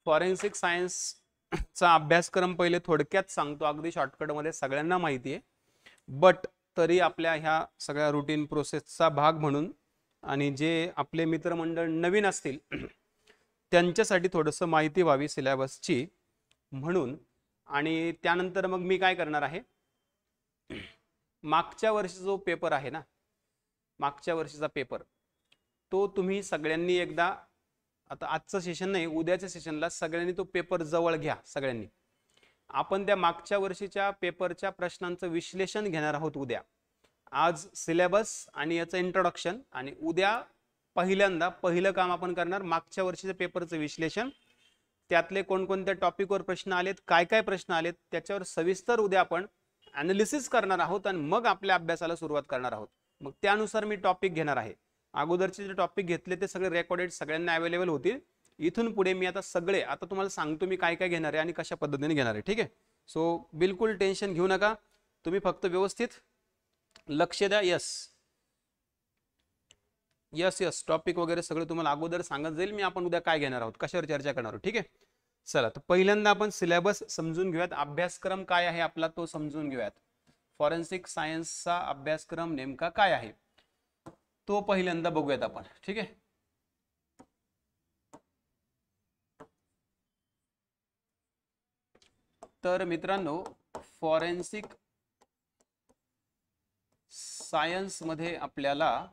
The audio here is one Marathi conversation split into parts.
फॉरेन्सिक सायन्सचा अभ्यासक्रम पहिले थोडक्यात सांगतो, अगदी शॉर्टकटमध्ये, सगळ्यांना माहिती आहे, बट तरी आपल्या ह्या सगळ्या रुटीन प्रोसेसचा भाग म्हणून आणि जे आपले मित्रमंडळ नवीन असतील त्यांच्यासाठी थोडंसं माहिती व्हावी सिलेबसची म्हणून. आणि त्यानंतर मग मी काय करणार आहे, मागच्या वर्षीचा जो पेपर आहे ना, मागच्या वर्षीचा पेपर तो तुम्ही सगळ्यांनी एकदा, आता आजचं सेशन नाही, उद्याच्या सेशनला सगळ्यांनी तो पेपर जवळ घ्या. सगळ्यांनी आपण त्या मागच्या वर्षीच्या पेपरच्या प्रश्नांचं विश्लेषण घेणार आहोत उद्या. आज सिलेबस आणि याचं इंट्रोडक्शन, आणि उद्या पहिल्यांदा पहिलं काम आपण करणार मागच्या वर्षीच्या पेपरचं विश्लेषण, त्यातले कोणकोणत्या टॉपिकवर प्रश्न आलेत, काय काय प्रश्न आलेत, त्याच्यावर सविस्तर उद्या आपण ॲनालिसिस करणार आहोत आणि मग आपल्या अभ्यासाला सुरुवात करणार आहोत. मग त्यानुसार मी टॉपिक घेणार आहे. अगोदरचे जे टॉपिक घेतले ते सगळे रेकॉर्डेड सगळ्यांना अवेलेबल होतील. इथून पुढे मी आता सगळे, आता तुम्हाला सांगतो मी काय काय घेणार आहे आणि कशा पद्धतीने घेणार आहे. ठीक आहे, सो बिलकुल टेन्शन घेऊ नका, तुम्ही फक्त व्यवस्थित लक्ष द्या. यस यस यस, टॉपिक वगैरे सगळं तुम्हाला अगोदर सांगत जाईल मी, आपण उद्या काय घेणार आहोत, कशावर चर्चा करणार आहोत. ठीक आहे, चला तर पहिल्यांदा आपण सिलेबस समजून घेऊयात, अभ्यासक्रम काय आहे आपला तो समजून घेऊयात. फॉरेन्सिक सायन्सचा अभ्यासक्रम नेमका काय आहे तो पहिल्यांदा बघूयात आपण. ठीक आहे, तर मित्रांनो, फॉरेन्सिक सायन्स मध्ये आपल्याला,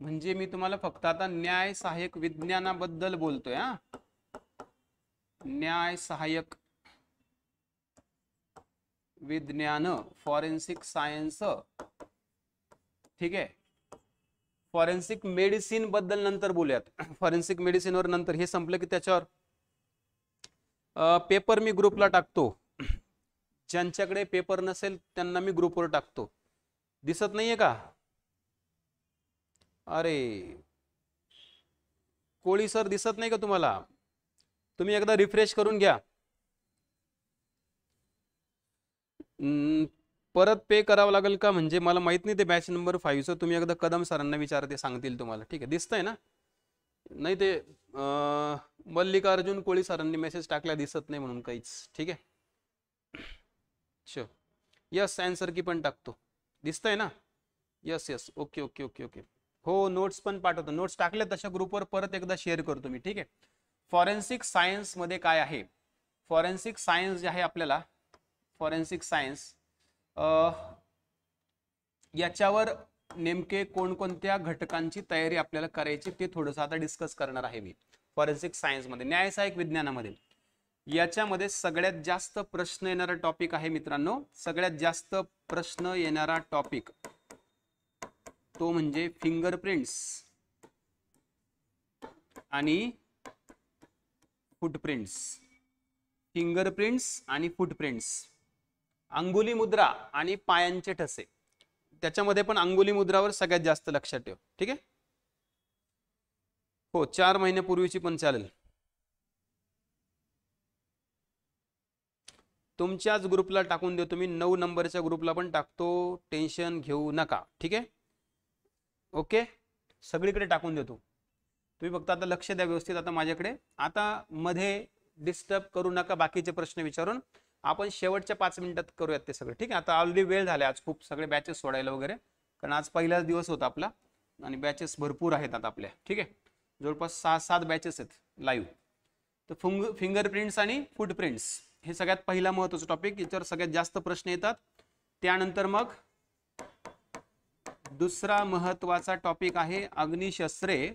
म्हणजे मी तुम्हाला फक्त आता न्याय सहाय्यक विज्ञानाबद्दल बोलतोय. न्याय सहाय्यक विज्ञान, फॉरेन्सिक सायन्स. ठीक आहे, फॉरेन्सिक मेडिसिन बद्दल नंतर बोलूयात. फॉरेन्सिक मेडिसिन वर नंतर, हे संपलं की त्याच्यावर पेपर मी ग्रुपला टाकतो. ज्यांच्याकडे पेपर नसेल त्यांना मी ग्रुपवर टाकतो. दिसत नाहीये का? अरे कोळी सर, दिसत नाही का तुम्हाला? तुम्ही एकदा रिफ्रेश करून घ्या. परत पे करावं लागेल का, म्हणजे मला माहित नाही ते बॅच नंबर 5चं. तुम्ही एकदा कदम सरांना विचारा, ते सांगतील तुम्हाला. ठीक आहे, दिसतंय ना? नाही ते मल्लिकार्जुन कोळी सरांनी मेसेज टाकला, दिसत नाही म्हणून काहीच. ठीक आहे, शो यस, आन्सर की पण टाकतो. दिसतंय ना? Yes yes, okay okay okay okay. हो, नोट्स पण पाठवतो. नोट्स टाकले तशा ग्रुपवर परत एकदा शेअर करतो मी. ठीक आहे, फॉरेन्सिक सायन्स मध्ये काय आहे, फॉरेन्सिक सायन्स जे आहे आपल्याला, फॉरेन्सिक सायन्स याच्यावर नेमके कोणकोणत्या घटकांची तयारी आपल्याला करायची ते थोडंसं आता डिस्कस करणार आहे मी. फॉरेन्सिक सायन्स मध्ये, न्यायसहाय्यक विज्ञानामध्ये, याच्यामध्ये सगळ्यात जास्त प्रश्न येणारा टॉपिक आहे मित्रांनो, सगळ्यात जास्त प्रश्न येणारा टॉपिक तो म्हणजे फिंगरप्रिंट्स आणि फुटप्रिंट्स. फिंगरप्रिंट्स आणि फुटप्रिंट्स, अंगुली मुद्रा आणि पायांचे ठसे. त्याच्यामध्ये पण अंगुली मुद्रावर सगळ्यात जास्त लक्षात ठेव. ठीक आहे, हो, 4 महिन्यापूर्वीची पण चालेल. तुमच्याच ग्रुपला टाकून देतो मी, 9 नंबरच्या ग्रुपला पण टाकतो, टेन्शन घेऊ नका. ठीक आहे, ओके, सगळीकडे टाकून देतो. तुम्ही फक्त आता लक्ष द्या व्यवस्थित आता माझ्याकडे. आता मध्ये डिस्टर्ब करू नका बाकीचे प्रश्न विचारून, आपण शेवटच्या 5 मिनिटात करूयात ते सगळं. ठीक आहे, आता ऑलरेडी वेळ झाला आज खूप, सगळे बॅचेस सोडायला वगैरे, कारण आज पहिलाच दिवस होता आपला आणि बॅचेस भरपूर आहेत आता आपल्या. ठीक आहे, जवळपास 6-7 बॅचेस आहेत लाईव्ह. तर फिंगरप्रिंट्स आणि फुटप्रिंट्स हे सगळ्यात पहिला महत्त्वाचा टॉपिक, याच्यावर सगळ्यात जास्त प्रश्न येतात. त्यानंतर मग दुसरा महत्त्वाचा टॉपिक आहे अग्निशस्त्रे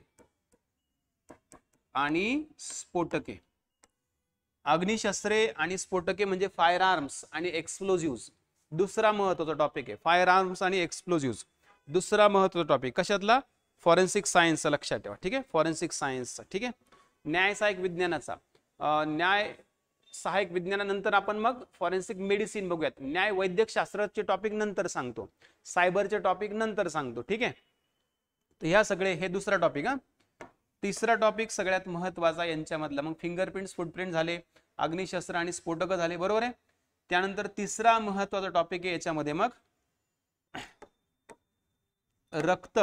आणि स्फोटके. अग्निशस्त्रे आणि स्फोटके म्हणजे फायर आर्म्स आणि एक्सप्लोजिव्स, दुसरा महत्त्वाचा टॉपिक आहे. फायर आर्म्स आणि एक्सप्लोजिव्स दुसरा महत्त्वाचा टॉपिक कशातला, फॉरेन्सिक सायन्सचा, लक्षात ठेवा. ठीक आहे, फॉरेन्सिक सायन्सचा. ठीक आहे, न्याय सहाय्यक विज्ञानाचा, न्याय सहाय्यक विज्ञानानंतर आपण मग फॉरेन्सिक मेडिसिन बघूयात. न्याय वैद्यक शास्त्राचे टॉपिक नंतर सांगतो, सायबरचे टॉपिक नंतर सांगतो. ठीक आहे, तर ह्या सगळे, हे दुसरा टॉपिक. तिसरा टॉपिक सगळ्यात महत्वाचा यांच्यामधला, मग फिंगरप्रिंट फुटप्रिंट झाले, अग्निशस्त्र आणि स्फोटक झाले, बरोबर आहे. त्यानंतर तिसरा महत्वाचा टॉपिक आहे याच्यामध्ये मग रक्त,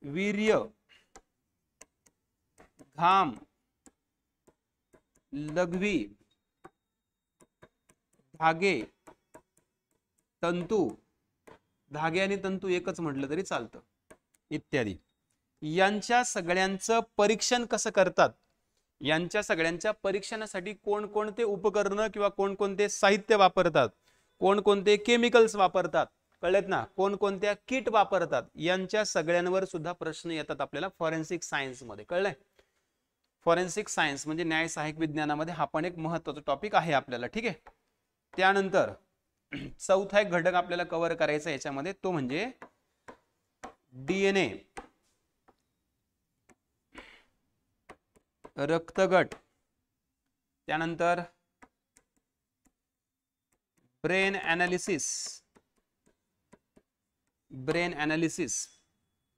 वीर्य, खांब, लघवी, धागे, तंतू, धागे आणि तंतू एकच म्हटलं तरी चालतं, इत्यादी. यांच्या सगळ्यांचं परीक्षण कसं करतात, यांच्या सगळ्यांच्या परीक्षणासाठी कोणकोणते उपकरणं किंवा कोणकोणते साहित्य वापरतात, कोणकोणते केमिकल्स वापरतात, कळलेत ना, कोणकोणत्या किट वापरतात, यांच्या सगळ्यांवर सुद्धा प्रश्न येतात आपल्याला फॉरेन्सिक सायन्स मध्ये. कळलंय? फॉरेन्सिक सायन्स म्हणजे न्याय सहाय्यक विज्ञानामध्ये हा पण एक महत्त्वाचा टॉपिक आहे आपल्याला. ठीक आहे. त्यानंतर चौथा एक घटक आपल्याला कव्हर करायचा याच्यामध्ये, तो म्हणजे डीएनए, रक्तगट, त्यानंतर ब्रेन ॲनालिसिस,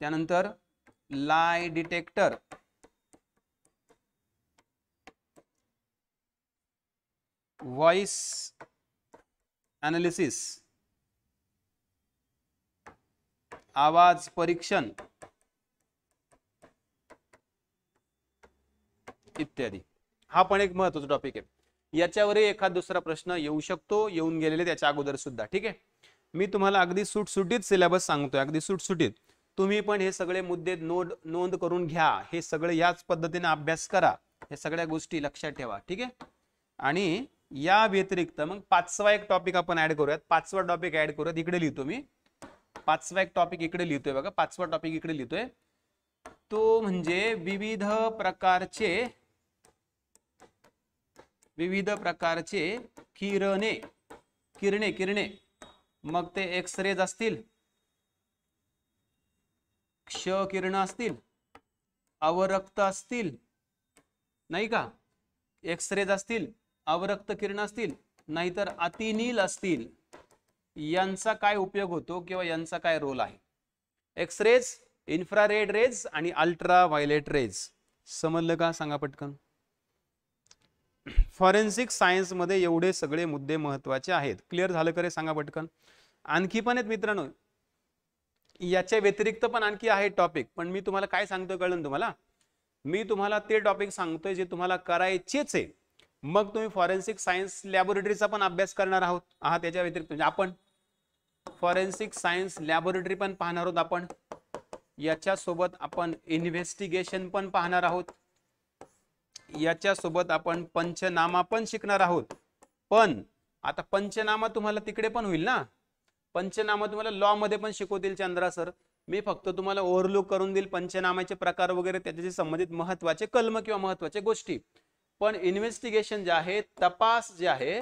त्यानंतर लाय डिटेक्टर, व्हॉइस ॲनालिसिस, आवाज परीक्षण इत्यादी. हा पण एक महत्त्वाचा टॉपिक आहे. याच्यावरही एखाद दुसरा प्रश्न येऊ शकतो, येऊन गेलेले त्याच्या अगोदर सुद्धा. ठीक आहे. मी तुम्हाला अगदी सुटसुटीत सिलेबस सांगतोय, अगदी सुटसुटीत. तुम्ही पण हे सगळे मुद्दे नोंद करून घ्या, हे सगळे याच पद्धतीने अभ्यास करा, हे सगळ्या गोष्टी लक्षात ठेवा. ठीक आहे. आणि या व्यतिरिक्त मग पाचवा एक टॉपिक आपण ऍड करूयात. पाचवा टॉपिक ऍड करूयात, इकडे लिहितो मी. पाचवा एक टॉपिक इकडे लिहितोय बघा, पाचवा टॉपिक इकडे लिहितोय. तो म्हणजे विविध प्रकारचे किरणे, मग ते एक्सरेज असतील, क्ष किरण असतील, अवरक्त असतील, नाही का, एक्सरेज असतील, अवरक्त किरण असतील, नाहीतर अतिनील असतील, यांचा काय उपयोग होतो किंवा यांचा काय रोल आहे. एक्सरेज, इन्फ्रारेड रेज आणि अल्ट्रा व्हायलेट रेज. समजलं का? सांगा पटकन. फॉरेन्सिक सायन्स मध्ये एवढे सगळे मुद्दे महत्वाचे आहेत. क्लिअर झालं करे? सांगा पटकन. आणखी पण आहेत मित्रांनो, याच्या व्यतिरिक्त पण आणखी आहे टॉपिक, पण मी तुम्हाला काय सांगतोय कळलं तुम्हाला? मी तुम्हाला ते टॉपिक सांगतोय जे तुम्हाला करायचेच आहे. मग तुम्ही फॉरेन्सिक सायन्स लॅबोरेटरीचा पण अभ्यास करणार आहात त्याच्या व्यतिरिक्त. म्हणजे आपण फॉरेन्सिक सायन्स लॅबोरेटरी पण पाहणार आहोत आपण, याच्यासोबत आपण इन्व्हेस्टिगेशन पण पाहणार आहोत, याच्यासोबत आपण पंचनामा पण शिकणार आहोत. पण आता पंचनामा तुम्हाला तिकडे पण होईल ना, पंचनामा तुम्हाला लॉ मध्ये पण शिकवतील चंद्रा सर. मी फक्त तुम्हाला ओव्हरलुक करून देईल पंचनामाचे प्रकार वगैरे, त्याच्याशी संबंधित महत्वाचे कलम किंवा महत्वाचे गोष्टी. पण इन्व्हेस्टिगेशन जे आहे, तपास जे आहे,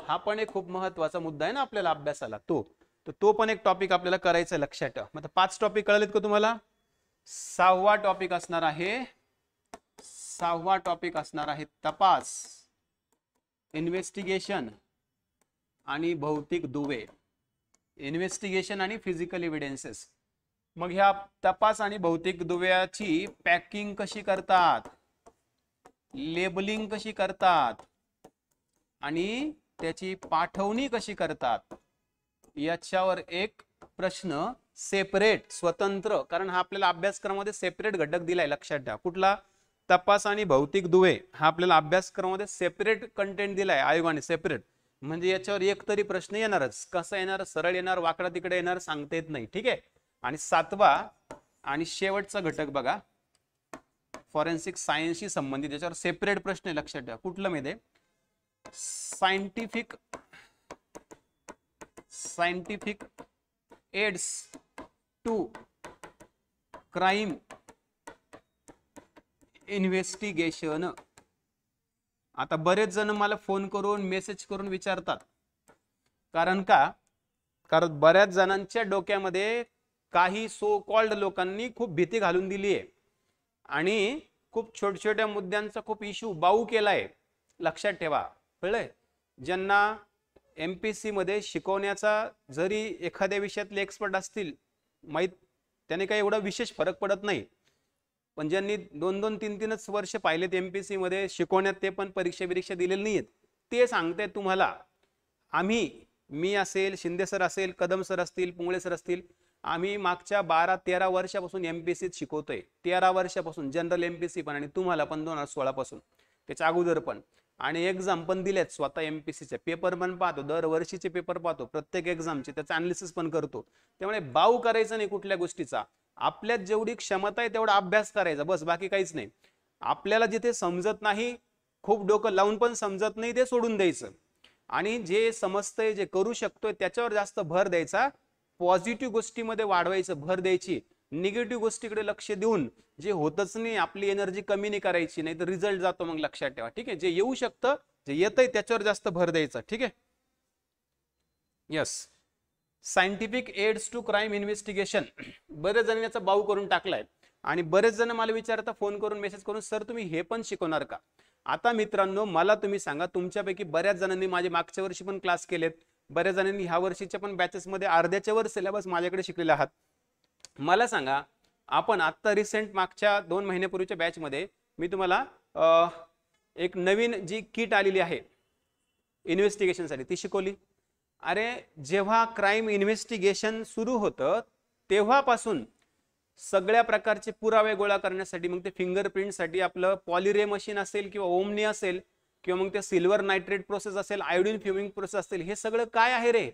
हा पण एक खूप महत्वाचा मुद्दा आहे ना आपल्याला अभ्यासाला. तो पण एक टॉपिक आपल्याला करायचा, लक्षात ठेवा. मग 5 टॉपिक कळलेत का तुम्हाला? सहावा टॉपिक असणार आहे तपास, इन्व्हेस्टिगेशन आणि भौतिक दुवे. इन्व्हेस्टिगेशन आणि फिजिकल एव्हिडन्सेस. मग ह्या तपास आणि भौतिक दुव्याची पॅकिंग कशी करतात, लेबलिंग कशी करतात आणि त्याची पाठवणी कशी करतात, याच्यावर एक प्रश्न सेपरेट, स्वतंत्र, कारण हा आपल्याला अभ्यासक्रमामध्ये सेपरेट घटक दिलाय, लक्षात ठेवा. कुठला? तपास आणि भौतिक दुवे हा आपल्याला अभ्यासक्रमामध्ये सेपरेट कंटेंट दिलाय आयोगाने, सेपरेट. म्हणजे याच्यावर एक तरी प्रश्न येणारच. कसा येणार? सरळ येणार, वाकडा तिकडे येणार, सांगता येत नाही. ठीक आहे. आणि सातवा आणि शेवटचा घटक बघा, फॉरेन्सिक सायन्सशी संबंधित, याच्यावर सेपरेट प्रश्न आहे, लक्षात ठेवा. कुठलं माहिती आहे? Scientific aids to crime investigation. आता बरेच जण मला फोन करून मेसेज करून विचारतात, कारण बऱ्याच जणांच्या डोक्यामध्ये काही सो कॉल्ड लोकांनी खूप भीती घालून दिली आहे आणि खूप छोट्या मुद्द्यांचा खूप इश्यू बाऊ केलाय, लक्षात ठेवा. कळलंय? ज्यांना MPSC मध्ये शिकवण्याचा जरी एखाद्या विषयातले एक्सपर्ट असतील माहित, त्याने काही एवढा विशेष फरक पडत नाही. पण ज्यांनी 2-2, 3-3 वर्ष पाहिलेत MPSC मध्ये शिकवण्यात, ते पण परीक्षा दिलेली नाहीत, ते सांगतायत तुम्हाला. मी असेल, शिंदे सर असेल, कदम सर असतील, पुंगळे सर असतील, आम्ही मागच्या 12-13 वर्षापासून एमपीएससीत शिकवतोय, 13 वर्षापासून जनरल एमपीएससी पण आणि तुम्हाला पण 2016 पासून, त्याच्या अगोदर पण. आणि एक्झाम पण दिल्यात स्वतः एमपीएससीचे पेपर पण पाहतो, दरवर्षीचे पेपर पाहतो, प्रत्येक एक्झामचे त्याचं अनालिसिस पण करतो. त्यामुळे बाऊ करायचं नाही कुठल्या गोष्टीचा, आपल्यात जेवढी क्षमता आहे तेवढा अभ्यास करायचा बस, बाकी काहीच नाही. आपल्याला जिथे समजत नाही, खूप डोकं लावून पण समजत नाही, ते सोडून द्यायचं आणि जे समजतंय जे करू शकतोय त्याच्यावर जास्त भर द्यायचा. पॉझिटिव्ह गोष्टीमध्ये वाढवायचं, भर द्यायची. निगेटिव्ह गोष्टीकडे लक्ष देऊन जे होतच नाही आपली एनर्जी कमी नाही करायची, नाही तर रिझल्ट जातो मग, लक्षात ठेवा. ठीक आहे, जे येऊ शकतं जे येतंय त्याच्यावर जास्त भर द्यायचा. ठीक आहे. Yes, scientific aids to crime investigation, बरेच जण याचा बाऊ करून टाकलाय आणि बरेच जण मला विचारता फोन करून मेसेज करून, सर तुम्ही हे पण शिकवणार का? आता मित्रांनो मला तुम्ही सांगा, तुमच्यापैकी बऱ्याच जणांनी माझे मागच्या वर्षी पण क्लास केलेत, बऱ्याच जणांनी ह्या वर्षीच्या पण बॅचेसमध्ये अर्ध्याच्या वर सिलेबस माझ्याकडे शिकलेले आहात. मला सांगा, आपण आता रिसेंट मागच्या 2 महिन्यापूर्वीच्या बॅचमध्ये मी तुम्हाला एक नवीन जी किट आलेली आहे इन्व्हेस्टिगेशनसाठी ती शिकवली. अरे जेव्हा क्राईम इन्व्हेस्टिगेशन सुरू होतं तेव्हापासून सगळ्या प्रकारचे पुरावे गोळा करण्यासाठी, मग ते फिंगरप्रिंटसाठी आपलं पॉलिरे मशीन असेल किंवा ओमनी असेल किंवा मग ते सिल्वर नायट्रेट प्रोसेस असेल, आयोडीन फ्युमिंग प्रोसेस असेल, हे सगळं काय आहे रे?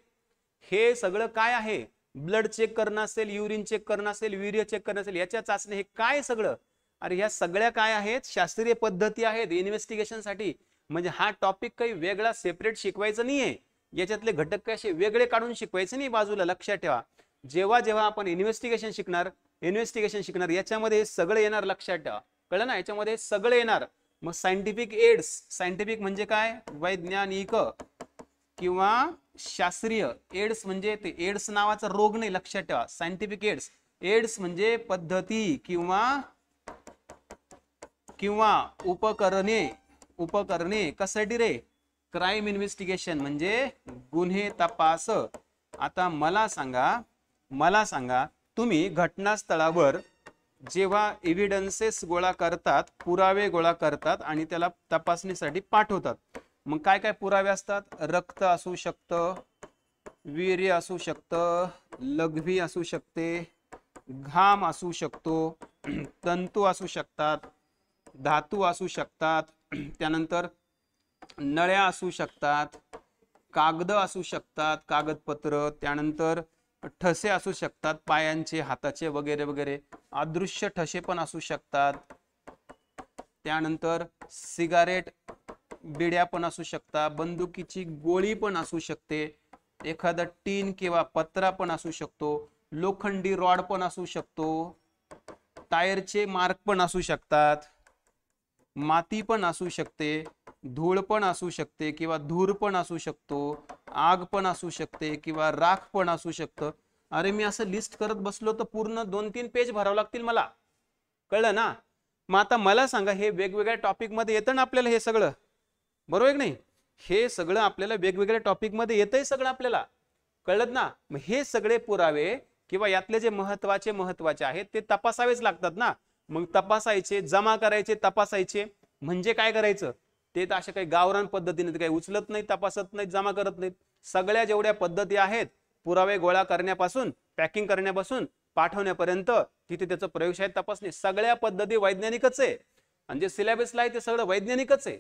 हे सगळं काय आहे? ब्लड चेक करणं असेल, युरिन चेक करणं असेल, वीर्य चेक करणं असेल, याच्या चाचणी, हे काय सगळं? अरे ह्या सगळ्या काय आहेत? शास्त्रीय पद्धती आहेत इन्व्हेस्टिगेशनसाठी. म्हणजे हा टॉपिक काही वेगळा सेपरेट शिकवायचा नाहीये, याच्यातले घटक काय असे वेगळे काढून शिकवायचे नाही बाजूला. लक्षात ठेवा, जेव्हा जेव्हा आपण इन्व्हेस्टिगेशन शिकणार याच्यामध्ये हे सगळं येणार, लक्षात ठेवा. कळलं ना? याच्यामध्ये सगळं येणार. मग सायंटिफिक एड्स, सायंटिफिक म्हणजे काय? वैज्ञानिक किंवा शास्त्रीय. एड्स म्हणजे ते एड्स नावाचा रोग नाही, लक्षात ठेवा. सायंटिफिक एड्स, एड्स म्हणजे पद्धती किंवा उपकरणे कशासाठी रे? क्राईम इन्व्हेस्टिगेशन म्हणजे गुन्हे तपास. आता मला सांगा तुम्ही घटनास्थळावर जेव्हा एव्हिडन्सेस गोळा करतात, पुरावे गोळा करतात आणि त्याला तपासणीसाठी पाठवतात, मग काय काय पुरावे असतात? रक्त असू शकतं, वीर्य असू शकतं, लघवी असू शकते, घाम असू शकतो, तंतू असू शकतात, धातू असू शकतात, त्यानंतर नळ्या असू शकतात, कागद असू शकतात, कागदपत्र, त्यानंतर ठसे असू शकतात, पायांचे, हाताचे वगैरे वगैरे, अदृश्य ठसे पण असू शकतात, त्यानंतर सिगारेट बिड्या पण असू शकतात, बंदुकीची गोळी पण असू शकते, एखादा टीन किंवा पत्रा पण असू शकतो, लोखंडी रॉड पण असू शकतो, टायरचे मार्क पण असू शकतात, माती पण असू शकते, धूळ पण असू शकते किंवा धूर पण असू शकतो, आग पण असू शकते किंवा राख पण असू शकतं. अरे मी असं लिस्ट करत बसलो तर पूर्ण 2-3 पेज भरावं लागतील मला. कळलं ना? मग आता मला सांगा, हे वेगवेगळ्या टॉपिक मध्ये येतं ना आपल्याला हे सगळं, बरोबर आहे की नाही? हे सगळं आपल्याला वेगवेगळ्या टॉपिक मध्ये येतंय सगळं आपल्याला. कळलं ना? मग हे सगळे पुरावे किंवा यातले जे महत्वाचे आहेत ते तपासावेच लागतात ना. मग तपासायचे, जमा करायचे, तपासायचे म्हणजे काय करायचं? ते तर अशा काही गावरान पद्धतीने काही उचलत नाही, तपासत नाहीत, जमा करत नाहीत. सगळ्या जेवढ्या पद्धती आहेत पुरावे गोळा करण्यापासून, पॅकिंग करण्यापासून, पाठवण्यापर्यंत, तिथे त्याचं प्रयोगशाळेत तपासणे, सगळ्या पद्धती वैज्ञानिकच आहे. आणि जे सिलेबसला आहे ते सगळं वैज्ञानिकच आहे.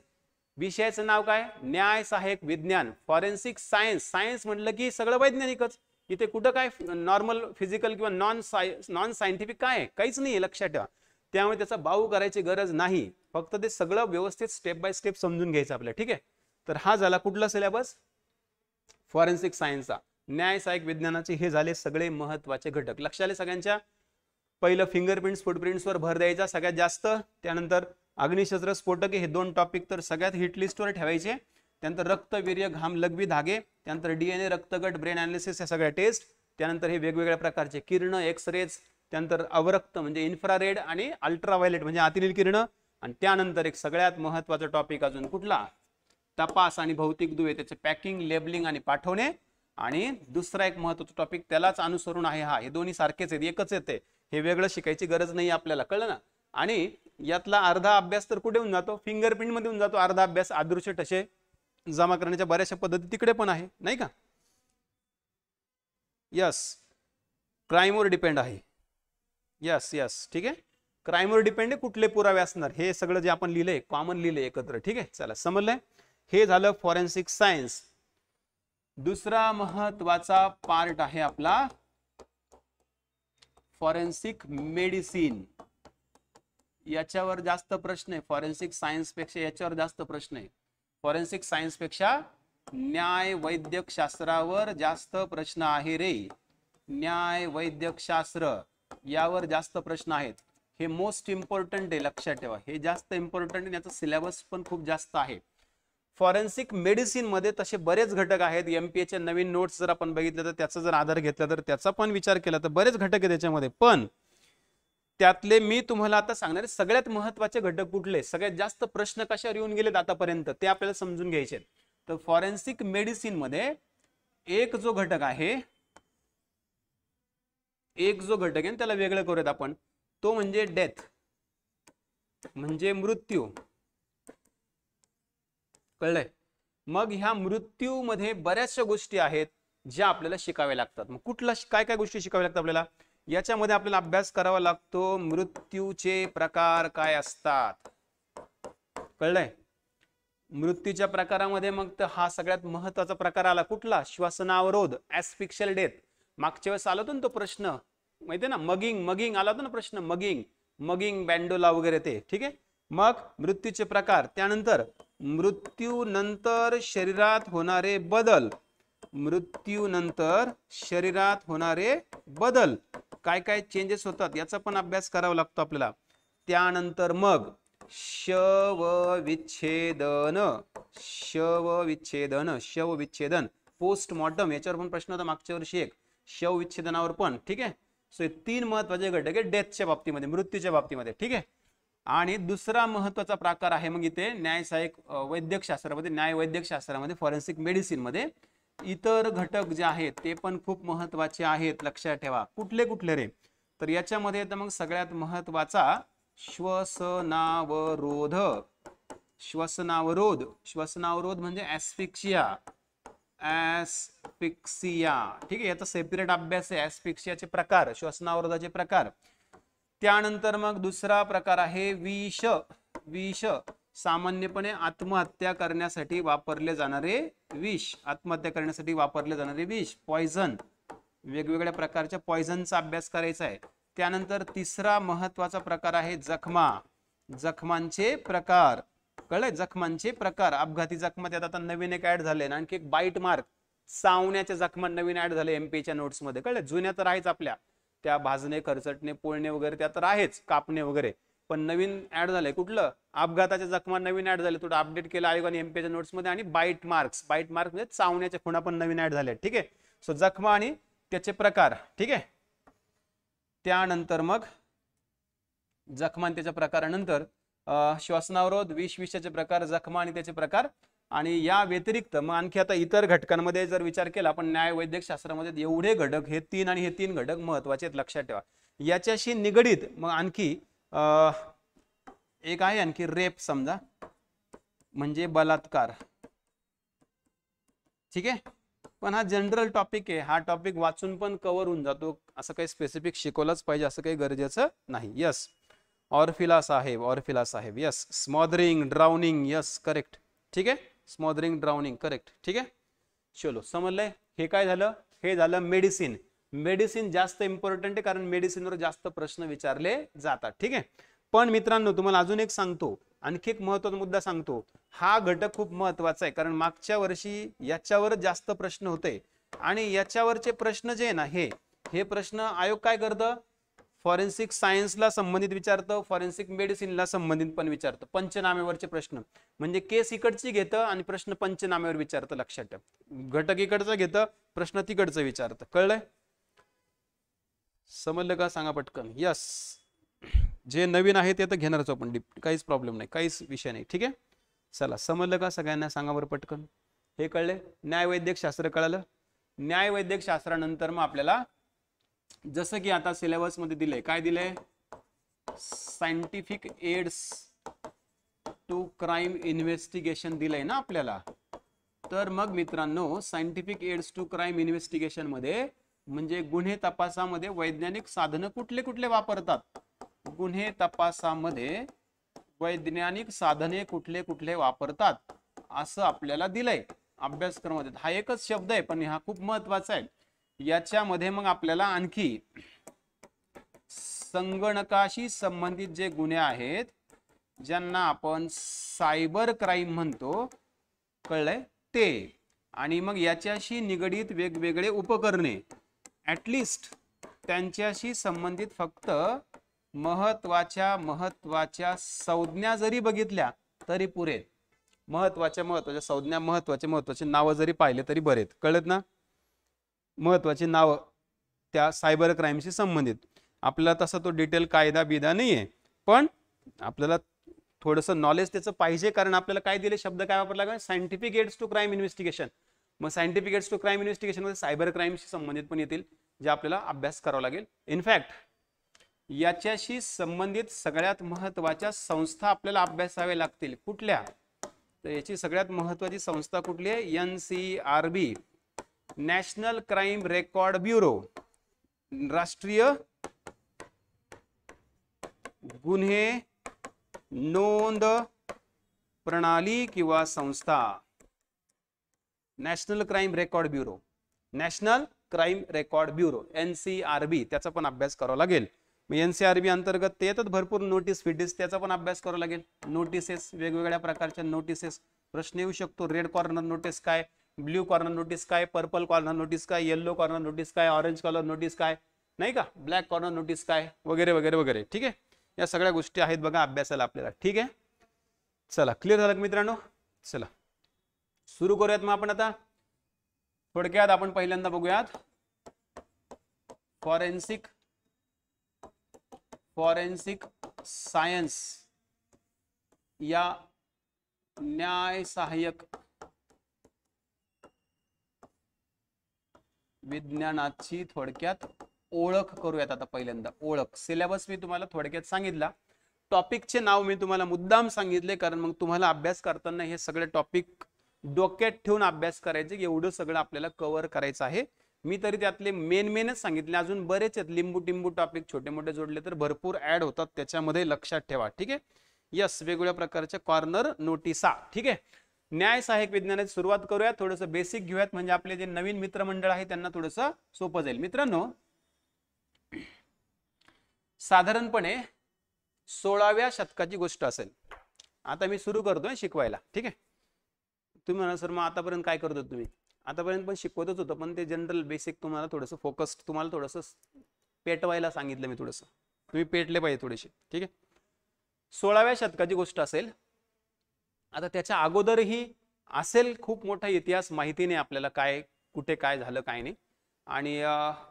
विषयाचं नाव काय? न्याय सहाय्यक विज्ञान, फॉरेन्सिक सायन्स. सायन्स म्हटलं की सगळं वैज्ञानिकच. इथे कुठं काय नॉर्मल फिजिकल किंवा नॉन सायंटिफिक काय आहे? काहीच नाही, लक्षात ठेवा. त्यामुळे त्याचा बाऊ करायची गरज नाही, फक्त ते सगळं व्यवस्थित स्टेप बाय स्टेप समजून घ्यायचं आपल्याला. ठीक आहे. तर हा झाला कुठला सिलेबस? फॉरेन्सिक सायन्सचा. न्याय सहाय्यक विज्ञानाचे हे झाले सगळे महत्वाचे घटक. लक्षात आले सगळ्यांच्या? पहिलं फिंगरप्रिंट्स, फुटप्रिंट्सवर भर द्यायचा सगळ्यात जास्त. त्यानंतर अग्निशस्त्र, स्फोटके, हे 2 टॉपिक तर सगळ्यात हिट लिस्टवर ठेवायचे. त्यानंतर रक्त, वीर्य, घाम, लघवी, धागे, त्यानंतर डीएनए, रक्तगट, ब्रेन अनालिसिस, या सगळ्या टेस्ट. त्यानंतर हे वेगवेगळ्या प्रकारचे किरण, एक्सरेज, त्यानंतर अवरक्त म्हणजे इन्फ्रारेड आणि अल्ट्राव्हायलेट म्हणजे अतिनील किरण. आणि त्यानंतर एक सगळ्यात महत्वाचा टॉपिक अजून कुठला? तपास आणि भौतिक दुवे, त्याचे पॅकिंग, लेबलिंग आणि पाठवणे. आणि दुसरा एक महत्वाचा टॉपिक त्यालाच अनुसरून आहे हा. हे दोन्ही सारखेच आहेत, एकच येते, हे वेगळं शिकायची गरज नाही आपल्याला. कळलं ना? आणि यातला अर्धा अभ्यास तर कुठे होऊन जातो? फिंगरप्रिंट मध्ये होऊन जातो. अर्धा अभ्यास अदृश्य ठसे जमा करण्याच्या बऱ्याचशा पद्धती तिकडे पण आहे, नाही का? यस. क्राईमवर डिपेंड आहे. यस यस, ठीक आहे. क्राईमवर डिपेंड आहे. कुठले पुरावे असणार हे सगळं जे आपण लिहिलंय कॉमन लिहिलंय एकत्र. ठीक आहे, चला समजलंय. हे झालं फॉरेन्सिक सायन्स. दुसरा महत्वाचा पार्ट आहे आपला फॉरेन्सिक मेडिसिन. याच्यावर जास्त प्रश्न आहे. फॉरेन्सिक सायन्स पेक्षा याच्यावर जास्त प्रश्न आहे. फॉरेन्सिक सायन्स पेक्षा न्याय वैद्यक शास्त्रावर जास्त प्रश्न आहे रे. न्याय वैद्यक शास्त्र यावर जास्त प्रश्न आहेत. हे मोस्ट इम्पॉर्टंट आहे, लक्षात ठेवा. हे जास्त इम्पॉर्टंट आहे. याचा सिलेबस पण खूप जास्त आहे. फॉरेन्सिक मेडिसिन मध्ये तसे बरेच घटक आहेत. एमपीएच्या नवीन नोट्स जर आपण बघितलं तर त्याचा जर आधार घेतला तर त्याचा पण विचार केला तर बरेच घटक आहेत त्याच्यामध्ये. पण त्यातले मी तुम्हाला आता सांगणार सगळ्यात महत्त्वाचे घटक कुठले, सगळ्यात जास्त प्रश्न कशावर येऊन गेलेत आतापर्यंत ते आपल्याला समजून घ्यायचे. तर फॉरेन्सिक मेडिसिन मध्ये एक जो घटक आहे त्याला वेगळं करूयात आपण. तो म्हणजे डेथ, म्हणजे मृत्यू. कळलंय. मग ह्या मृत्यू मध्ये बऱ्याचशा गोष्टी आहेत ज्या आपल्याला शिकाव्या लागतात. मग कुठला काय काय गोष्टी शिकाव्या लागतात आपल्याला, याच्यामध्ये आपल्याला अभ्यास करावा लागतो. मृत्यूचे प्रकार काय असतात, कळलंय. मृत्यूच्या प्रकारामध्ये मग तर हा सगळ्यात महत्वाचा प्रकार आला कुठला, श्वसनावरोध, ऍस्फिक्शियल डेथ. मागच्या वेळेस आला होता ना तो प्रश्न, माहितीये ना, मगिंग आला होता ना प्रश्न, मगिंग बँडोला वगैरे ते. ठीक आहे. मग मृत्यूचे प्रकार, त्यानंतर मृत्यूनंतर शरीरात होणारे बदल. मृत्यूनंतर शरीरात होणारे बदल, काय काय चेंजेस होतात याचा पण अभ्यास करावा लागतो आपल्याला. त्यानंतर मग शवविच्छेदन, पोस्टमॉर्टम, याच्यावर पण प्रश्न होता मागच्या वर्षी एक, शवविच्छेदनावर पण. ठीक आहे. सो हे तीन महत्वाचे घटक आहे डेथच्या बाबतीमध्ये, मृत्यूच्या बाबतीमध्ये. ठीक आहे. आणि दुसरा महत्वाचा प्रकार आहे मग इथे न्यायसहाय्यक वैद्यक शास्त्रामध्ये, न्याय वैद्यक शास्त्रामध्ये, फॉरेन्सिक मेडिसिन मध्ये इतर घटक जे आहेत ते पण खूप महत्वाचे आहेत, लक्षात ठेवा. कुठले कुठले रे, तर याच्यामध्ये तर मग सगळ्यात महत्वाचा श्वसनावरोध. श्वसनावरोध म्हणजे ऍस्फिक्सिया. ठीक आहे. याचा सेपरेट अभ्यास आहे, ऍस्फिक्सियाचे प्रकार, श्वसनावरोधाचे प्रकार. त्यानंतर मग दुसरा प्रकार आहे विष. सामान्यपणे आत्महत्या करण्यासाठी वापरले जाणारे विष. पॉइझन, वेगवेगळ्या प्रकारच्या पॉइझनचा अभ्यास करायचा आहे. त्यानंतर तिसरा महत्वाचा प्रकार आहे जखमांचे प्रकार. कळलंय. जखमांचे प्रकार, अपघाती जखमा त्यात आता नवीन एक ऍड झाले. आणखी एक बाईट मार्क, चावण्याच्या जखमा नवीन ऍड झाले एमपीच्या नोट्स मध्ये. कळलं. जुन्या तर आहेच आपल्या, त्या भाजणे, खरचटणे, पोळणे वगैरे त्या तर आहेच, कापणे वगैरे. पण नवीन ऍड झालंय कुठलं, अपघाताच्या जखमा नवीन ऍड झाले, थोडं अपडेट केलं आयोगाने एमपीच्या नोट्स मध्ये. आणि बाईट मार्क्स म्हणजे चावण्याच्या खुणा पण नवीन ऍड झाल्या. ठीक आहे. सो जखमा आणि त्याचे प्रकार. ठीक आहे. त्यानंतर मग जखमा आणि त्याच्या प्रकारानंतर श्वसनावरोध, विषाचे प्रकार, जखमा आणि त्याचे प्रकार. आणि या व्यतिरिक्त मग आणखी आता इतर घटकांमध्ये जर विचार केला आपण न्याय वैद्यक शास्त्रामध्ये एवढे घटक, हे तीन घटक महत्वाचे आहेत, लक्षात ठेवा. याच्याशी निगडीत मग आणखी एक आहे, आणखी रेप समजा, म्हणजे बलात्कार. ठीक आहे. पण हा जनरल टॉपिक आहे, हा टॉपिक वाचून पण कव्हर होऊन जातो, असं काही स्पेसिफिक शिकवलंच पाहिजे असं काही गरजेचं नाही. यस. ऑर्फिला साहेब. यस. स्मॉदरिंग, ड्राउनिंग. Yes, correct. ठीक आहे. स्मॉदरिंग, ड्राउनिंग, करेक्ट. ठीक आहे. चलो, समजलंय. हे काय झालं, हे झालं मेडिसिन. मेडिसिन जास्त इम्पॉर्टंट आहे कारण मेडिसिनवर जास्त प्रश्न विचारले जातात. ठीक आहे. पण मित्रांनो तुम्हाला अजून एक सांगतो, आणखी एक महत्त्वाचा मुद्दा सांगतो. हा घटक खूप महत्वाचा आहे कारण मागच्या वर्षी याच्यावर जास्त प्रश्न होते. आणि याच्यावरचे प्रश्न जे आहे ना, हे प्रश्न आयोग काय करतं, फॉरेन्सिक सायन्सला संबंधित विचारतं, फॉरेन्सिक मेडिसिनला संबंधित पण विचारतं. पंचनाम्यावरचे प्रश्न म्हणजे केस इकडची घेतं आणि प्रश्न पंचनाम्यावर विचारतं, लक्षात ठेव. घटक इकडचं घेतं, प्रश्न तिकडचं विचारतं. कळलंय. समजलं का, सांगा पटकन. यस. जे नवीन आहे ते तर घेणारच आपण, काहीच प्रॉब्लेम नाही, काहीच विषय नाही. ठीक आहे. चला, समजलं का, सगळ्यांना सांगा बरं पटकन. हे कळले. न्याय वैद्यक शास्त्र कळलं. न्याय वैद्यक शास्त्रानंतर मग आपल्याला जसं की आता सिलेबस मध्ये दिलंय, काय दिलंय, scientific aids to crime investigation दिलंय ना आपल्याला. तर मग मित्रांनो scientific aids to crime investigation मध्ये म्हणजे गुन्हे तपासामध्ये वैज्ञानिक साधनं कुठले कुठले वापरतात, गुन्हे तपासामध्ये वैज्ञानिक साधने कुठले कुठले वापरतात असं आपल्याला दिलंय अभ्यासक्रमामध्ये. हा एकच शब्द आहे पण हा खूप महत्वाचा आहे. याच्यामध्ये मग आपल्याला आणखी संगणकाशी संबंधित जे गुन्हे आहेत ज्यांना आपण सायबर क्राईम म्हणतो, कळलंय ते, आणि मग याच्याशी निगडीत वेगवेगळे उपकरणे, ऍटलिस्ट त्यांच्याशी संबंधित फक्त महत्वाच्या संज्ञा जरी बघितल्या तरी पुरे. महत्वाच्या संज्ञा, महत्वाचे नावं जरी पाहिले तरी बरेत. कळत ना, महत्वाची नावं त्या सायबर क्राईमशी संबंधित. आपल्याला तसा तो डिटेल कायदा बिदा नाहीये, पण आपल्याला थोडंसं नॉलेज त्याचं पाहिजे, कारण आपल्याला काय दिले शब्द काय वापरला लागेल, scientific aids to crime investigation. मग scientific aids to crime investigation मध्ये सायबर क्राईमशी संबंधित पण येतील, जे आपल्याला अभ्यास करावा लागेल. इनफॅक्ट याच्याशी संबंधित सगळ्यात महत्वाच्या संस्था आपल्याला अभ्यासाव्या लागतील. कुठल्या, तर याची सगळ्यात महत्वाची संस्था कुठली आहे, NCRB, national crime record bureau, राष्ट्रीय गुन्हे नोंद प्रणाली किंवा संस्था, national crime record bureau, national crime record bureau NCRB, त्याचा पण अभ्यास करावा लागेल. मग NCRB अंतर्गत ते येतात भरपूर नोटीस फिटीस, त्याचा पण अभ्यास करावा लागेल. नोटिसेस, वेगवेगळ्या प्रकारच्या नोटिसेस, प्रश्न येऊ शकतो. रेड कॉर्नर नोटीस काय, ब्ल्यू कॉर्नर नोटीस काय, पर्पल कॉर्नर नोटीस काय, येलो कॉर्नर नोटीस काय, ऑरेंज कॉर्नर नोटीस काय, नाही का, ब्लॅक कॉर्नर नोटीस काय, वगैरे वगैरे वगैरे. ठीक आहे, या सगळ्या गोष्टी आहेत बघा अभ्यासाला आपल्याला. ठीक आहे, चला क्लिअर झालं मित्रांनो. चला सुरू करूयात मग आपण आता. थोडक्यात आपण पहिल्यांदा बघूयात फॉरेन्सिक सायन्स या न्याय सहाय्यक विज्ञानाची थोडक्यात ओळख करूयात. आता पहिल्यांदा ओळख, सिलेबस मी तुम्हाला थोडक्यात सांगितला, टॉपिकचे नाव मी तुम्हाला मुद्दाम सांगितले, कारण मग तुम्हाला अभ्यास करताना हे सगळे टॉपिक डोक्यात ठेवून अभ्यास करायचे, एवढं सगळं आपल्याला कव्हर करायचं आहे. मी तरी त्यातले मेनच सांगितले, अजून बरेच आहेत लिंबू टिंबू टॉपिक छोटे मोठे जोडले तर भरपूर ऍड होतात त्याच्यामध्ये, लक्षात ठेवा. ठीक आहे, यस, वेगवेगळ्या प्रकारच्या कॉर्नर नोटिसा. ठीक आहे, न्याय सहाय्यक विज्ञानाची सुरुवात करूयात. थोडंसं बेसिक घेऊयात, म्हणजे आपले जे नवीन मित्रमंडळ आहे त्यांना थोडंसं सोपं जाईल. मित्रांनो, साधारणपणे 16व्या शतकाची गोष्ट असेल. आता मी सुरू करतोय शिकवायला. ठीक आहे, तुम्ही म्हणा सर मग आतापर्यंत काय करत होता तुम्ही, आतापर्यंत पण शिकवतच होतं, पण ते जनरल बेसिक तुम्हाला थोडंसं फोकस्ड, तुम्हाला थोडंसं पेटवायला सांगितलं मी, थोडंसं तुम्ही पेटले पाहिजे थोडेसे. ठीक आहे, 16व्या शतकाची गोष्ट असेल. आता त्याच्या अगोदरही असेल खूप मोठा इतिहास, माहिती नाही आपल्याला काय कुठे काय झालं काय नाही. आणि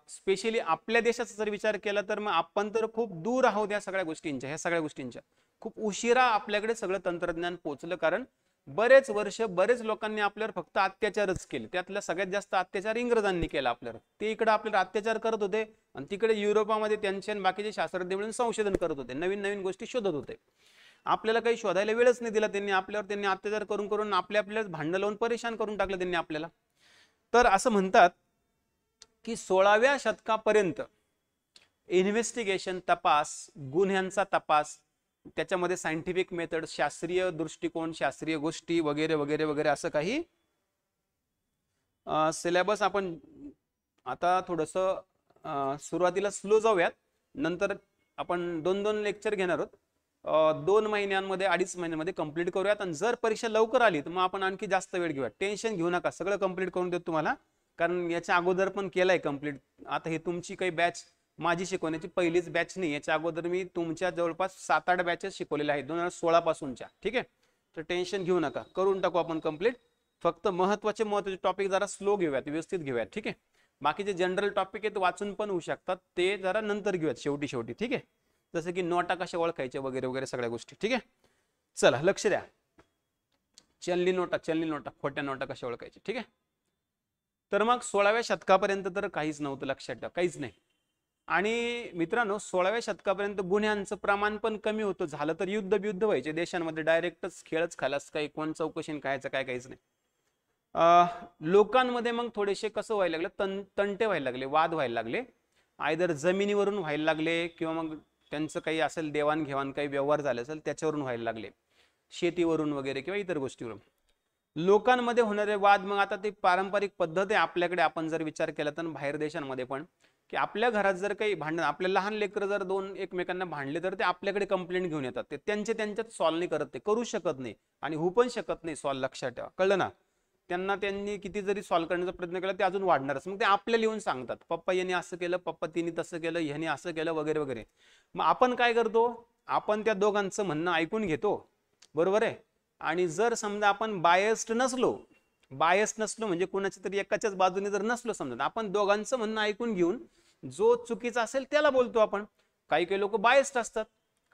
स्पेशली आपल्या देशाचा जर विचार केला तर मग आपण तर खूप दूर आहोत या सगळ्या गोष्टींच्या, ह्या सगळ्या गोष्टींच्या. खूप उशिरा आपल्याकडे सगळं तंत्रज्ञान पोहोचलं, कारण बरेच वर्ष बरेच लोकांनी आपल्यावर फक्त अत्याचारच केले. त्यातल्या सगळ्यात जास्त अत्याचार इंग्रजांनी केला आपल्यावर. ते इकडे आपल्याला अत्याचार करत होते आणि तिकडे युरोपामध्ये त्यांचे बाकीचे शास्त्रज्ञ मिळून संशोधन करत होते, नवीन नवीन गोष्टी शोधत होते. आपल्याला काही शोधायला वेळच नाही दिला त्यांनी. आपल्यावर त्यांनी अत्याचार करून करून आपल्याला भांडण लावून परेशान करून टाकलं त्यांनी आपल्याला. तर असं म्हणतात की 16व्या शतकापर्यंत इन्व्हेस्टिगेशन, तपास, गुन्ह्यांचा तपास, त्याच्यामध्ये सायंटिफिक मेथड, शास्त्रीय दृष्टिकोन, शास्त्रीय गोष्टी वगैरे वगैरे वगैरे असं काही सिलेबस. आपण आता थोडंसं सुरुवातीला स्लो जाऊयात, नंतर आपण 2-2 लेक्चर घेणार आहोत. 2 महिन्यांमध्ये 2.5 महिन्यांमध्ये कंप्लीट करूयात. आणि जर परीक्षा लवकर आली तर मग आपण आणखी जास्त वेळ घेऊयात. टेन्शन घेऊ नका, सगळं कंप्लीट करून देतो तुम्हाला, कारण याच्या अगोदर पण केलंय कंप्लीट. आता हे तुमची काही बॅच, माझी शिकवण्याची पहिलीच बॅच नाही, याच्या अगोदर मी तुमच्या जवळपास 7-8 बॅचेस शिकवलेल्या आहेत 2016 पासूनच्या. ठीक आहे, तर टेन्शन घेऊ नका, करून टाकू आपण कंप्लीट. फक्त महत्वाचे टॉपिक जरा स्लो घेऊयात, व्यवस्थित घेऊयात. ठीक आहे, बाकीचे जनरल टॉपिक आहेत वाचून पण होऊ शकतात, ते जरा नंतर घेऊयात शेवटी. ठीक आहे, जसं की नोटा कशा ओळखायच्या वगैरे वगैरे सगळ्या गोष्टी. ठीक आहे, चला लक्ष द्या. चलनी नोटा, खोट्या नोटा कशा ओळखायच्या. ठीक आहे, तर मग 16व्या शतकापर्यंत तर काहीच नव्हतं, लक्षात ठेवा, काहीच नाही. आणि मित्रांनो, 16व्या शतकापर्यंत गुन्ह्यांचं प्रमाण पण कमी होतं. झालं तर युद्ध व्हायचे देशांमध्ये, डायरेक्टच खेळच खालास, काही कोण चौकशीन कायचं काय काहीच नाही. लोकांमध्ये मग थोडेसे कसं व्हायला लागलं, तंटे व्हायला लागले, वाद व्हायला लागले, आयदर जमिनीवरून व्हायला लागले किंवा मग त्यांचं काही असेल देवाणघेवाण, काही व्यवहार झाले असेल त्याच्यावरून व्हायला लागले, शेतीवरून वगैरे किंवा इतर गोष्टीवरून. लोकांमध्ये होणारे वाद, मग आता ती पारंपरिक पद्धत आहे आपल्याकडे, आपण जर विचार केला तर बाहेर देशांमध्ये पण, की आपल्या घरात जर काही भांडण, आपले लहान लेकरं जर दोन एकमेकांना भांडले तर ते आपल्याकडे कंप्लेंट घेऊन येतात, ते त्यांच्यात सॉल्व्ह नाही करत, ते करू शकत नाही आणि होऊ पण शकत नाही सॉल्व्ह, लक्षात ठेवा, कळलं ना. त्यांनी किती जरी सॉल्व्ह करण्याचा प्रयत्न केला ते अजून वाढणारच, मग ते आपल्याला येऊन सांगतात, पप्पा यांनी असं केलं, पप्पा तिने तसं केलं, ह्याने असं केलं वगैरे वगैरे. मग आपण काय करतो, आपण त्या दोघांचं म्हणणं ऐकून घेतो, बरोबर आहे. आणि जर समजा आपण बायस्ड नसलो म्हणजे कुणाच्या तरी एकाच्याच बाजूने जर नसलो, समजा आपण दोघांचं म्हणणं ऐकून घेऊन जो चुकीचा असेल त्याला बोलतो आपण. काही काही लोक बायस्ड असतात,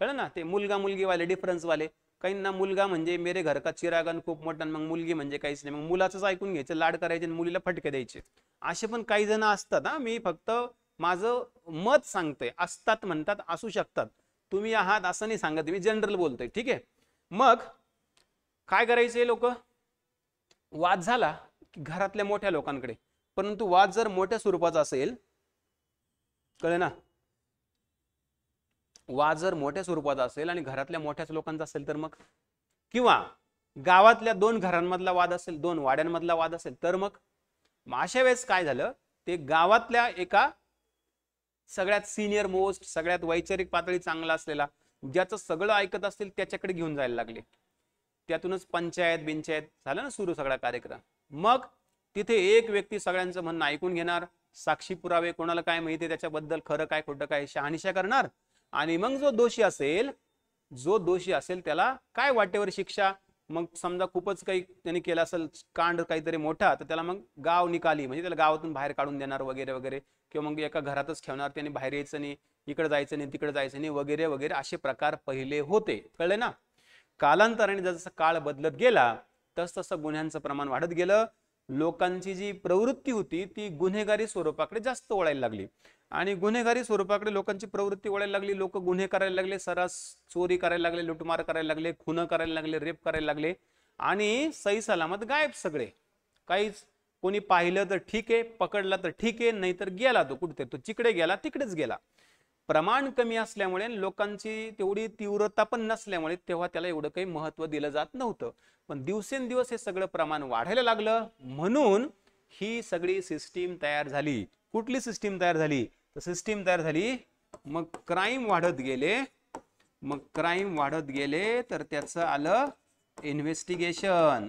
कळलं ना, ते मुलगा मुलगी वाले, डिफरन्स वाले. काहींना मुलगा म्हणजे मेरे घर का चिरागन खूप मोठा, मग मुलगी म्हणजे काहीच नाही, मग मुलाचंच ऐकून घ्यायचं, लाड करायचे आणि मुलीला फटके द्यायचे, असे पण काही जण असतात. हा, मी फक्त माझं मत सांगतोय, असतात म्हणतात, असू शकतात, तुम्ही आहात असं नाही सांगत, मी जनरल बोलतोय, ठीक आहे. मग काय करायचे लोक, वाद झाला की घरातल्या मोठ्या लोकांकडे, परंतु वाद जर मोठ्या स्वरूपाचा असेल, कळे ना, वाद जर मोठ्या स्वरूपाचा असेल आणि घरातल्या मोठ्याच लोकांचा असेल तर मग, किंवा गावातल्या दोन घरांमधला वाद असेल, दोन वाड्यांमधला वाद असेल तर मग अशा वेळेस काय झालं, ते गावातल्या एका सगळ्यात सिनियर मोस्ट, सगळ्यात वैचारिक पातळी चांगला असलेला, ज्याचं सगळं ऐकत असतील त्याच्याकडे घेऊन जायला लागले. त्यातूनच पंचायत बिंचायत झालं ना सुरू, सगळा कार्यक्रम. मग तिथे एक व्यक्ती सगळ्यांचं म्हणणं ऐकून घेणार, साक्षी पुरावे, कोणाला काय माहिती त्याच्याबद्दल, खरं काय खोटं काय, शहानिशा करणार, आणि मग जो दोषी असेल त्याला काय वाटेवर शिक्षा. मग समजा खूपच काही त्यांनी केलं असेल, कांड काहीतरी मोठा, तर त्याला मग गाव निकाली, म्हणजे त्याला गावातून बाहेर काढून देणार वगैरे वगैरे, किंवा मग एका घरातच ठेवणार, त्यांनी बाहेर यायचं नाही, इकडे जायचं नाही, तिकडे जायचं नाही वगैरे वगैरे, असे प्रकार पहिले होते, कळले ना. कालांतराने जसं काळ बदलत गेला तस तसं गुन्ह्यांचं प्रमाण वाढत गेलं, लोकांची जी प्रवृत्ती होती ती गुन्हेगारी स्वरूपाकडे जास्त वळायला लागली, आणि गुन्हेगारी स्वरूपाकडे लोकांची प्रवृत्ती वळायला लागली, लोक गुन्हे करायला लागले, सर्रास चोरी करायला लागले, लुटमार करायला लागले, खून करायला लागले, रेप करायला लागले, आणि सही सलामत गायब सगळे. काहीच कोणी पाहिलं तर ठीक आहे, पकडला तर ठीक आहे, नाहीतर गेला तो कुठे, तो जिकडे गेला तिकडेच गेला. प्रमाण कमी असल्यामुळे, लोकांची तेवढी तीव्रता पण नसल्यामुळे तेव्हा त्याला एवढं काही महत्व दिलं जात नव्हतं. पण दिवसेंदिवस हे सगळं प्रमाण वाढायला लागलं, म्हणून ही सगळी सिस्टीम तयार झाली. कुठली सिस्टीम तयार झाली, तर सिस्टीम तयार झाली, मग क्राईम वाढत गेले, तर त्याचं आलं इन्व्हेस्टिगेशन.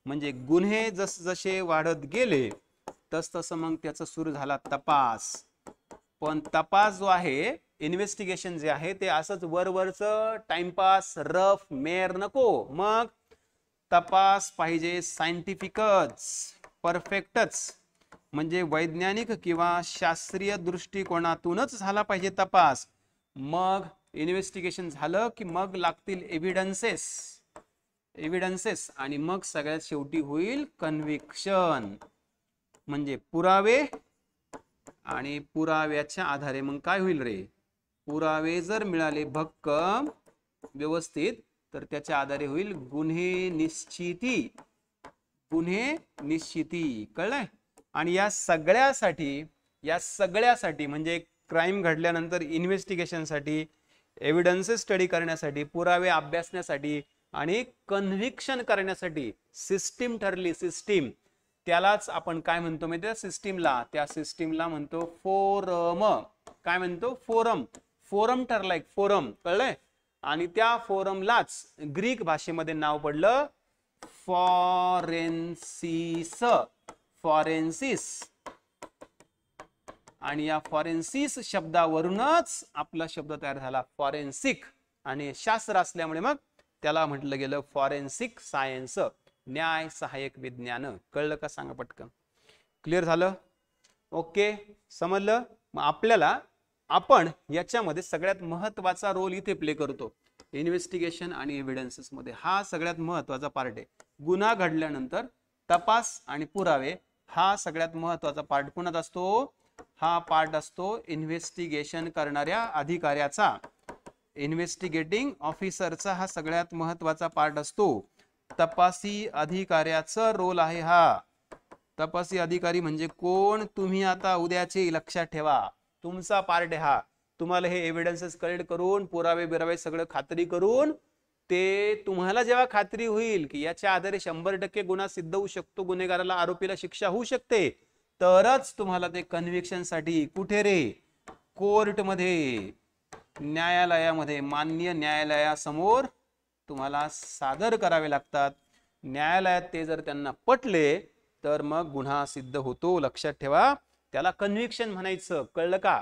म्हणजे गुन्हे जसे वाढत गेले तसं मग त्याचा सुरू झाला तपास. पण तपास जो आहे, इन्व्हेस्टिगेशन जे आहे, ते असंच वरवरचं टाइमपास, रफ मेर नको. मग तपास पाहिजे सायंटिफिकच, परफेक्टच, म्हणजे वैज्ञानिक किंवा शास्त्रीय दृष्टिकोनातूनच झाला पाहिजे तपास. मग इन्व्हेस्टिगेशन झालं की मग लागतील एव्हिडन्सेस, आणि मग सगळ्यात शेवटी होईल कन्व्हिक्शन, म्हणजे पुरावे, आणि पुराव्याच्या आधारे मग काय होईल रे, पुरावे जर मिळाले भक्कम व्यवस्थित तर त्याच्या आधारे होईल गुन्हे निश्चिती, कळलंय. आणि या सगळ्यासाठी म्हणजे क्राईम घडल्यानंतर इन्व्हेस्टिगेशनसाठी, एव्हिडन्सेस स्टडी करण्यासाठी, पुरावे अभ्यासण्यासाठी आणि कन्व्हिक्शन करण्यासाठी सिस्टीम ठरली, सिस्टीम. त्यालाच आपण काय म्हणतो माहिती आहे, त्या सिस्टीमला म्हणतो फोरम. काय म्हणतो, फोरम ठरला एक फोरम, कळलंय. आणि त्या फोरमलाच ग्रीक भाषेमध्ये नाव पडलं फॉरेन्सिस. आणि या फॉरेन्सिस शब्दावरूनच आपला शब्द तयार झाला फॉरेन्सिक, आणि शास्त्र असल्यामुळे मग त्याला म्हटलं गेलं फॉरेन्सिक सायन्स, न्याय सहाय्यक विज्ञान. कळलं का, सांगा पटकन. क्लिअर झालं, ओके, समजलं. मग आपण याच्यामध्ये सगळ्यात महत्वाचा रोल इथे प्ले करतो, इन्व्हेस्टिगेशन आणि एव्हिडन्सेस मध्ये. हा सगळ्यात महत्वाचा पार्ट आहे. गुन्हा घडल्यानंतर तपास आणि पुरावे हा सगळ्यात महत्वाचा पार्ट कोणाचा असतो, हा पार्ट असतो इन्व्हेस्टिगेशन करणाऱ्या अधिकाऱ्याचा, इन्व्हेस्टिगेटिंग ऑफिसरचा हा सगळ्यात महत्वाचा पार्ट असतो. तपासी अधिकाऱ्याचा रोल आहे हा. तपासी अधिकारी म्हणजे कोण, तुम्ही आता उद्याचे लक्षात ठेवा, तुमचा पार्ट आहे हा. तुम्हाला हे एव्हिडन्सेस कलेक्ट करून, पुरावे बिरावे सगळं खात्री करून, ते तुम्हाला जेव्हा खात्री होईल की याच्या आधारे 100% गुन्हा सिद्ध होऊ शकतो, गुन्हेगाराला आरोपीला शिक्षा होऊ शकते, तरच तुम्हाला ते कन्व्हिक्शन साठी कुठे रे, कोर्टमध्ये, न्यायालयामध्ये, माननीय न्यायालयासमोर तुम्हाला सादर करावे लागतात. न्यायालयात ते जर त्यांना पटले तर मग गुन्हा सिद्ध होतो. लक्षात ठेवा, त्याला कन्व्हिक्शन म्हणायचं. कळलं का?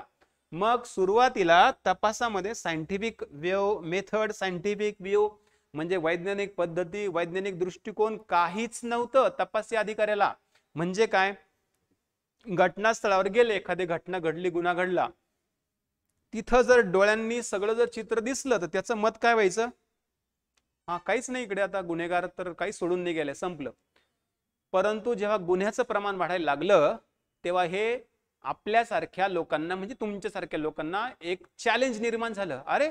मग सुरुवातीला तपासामध्ये सायंटिफिक मेथड, सायंटिफिक व्ह्यू म्हणजे वैज्ञानिक पद्धती, वैज्ञानिक दृष्टिकोन काहीच नव्हतं तपासी अधिकाऱ्याला. म्हणजे काय, घटनास्थळावर गेले, एखादी घटना घडली, गुन्हा घडला, तिथं जर डोळ्यांनी सगळं जर चित्र दिसलं तर त्याचं मत काय व्हायचं, हा काहीच नाही इकडे, आता गुन्हेगार तर काही सोडून नाही गेले, संपलं. परंतु जेव्हा गुन्ह्याचं प्रमाण वाढायला लागलं तेव्हा हे आपल्यासारख्या लोकांना, म्हणजे तुमच्यासारख्या लोकांना एक चॅलेंज निर्माण झालं. अरे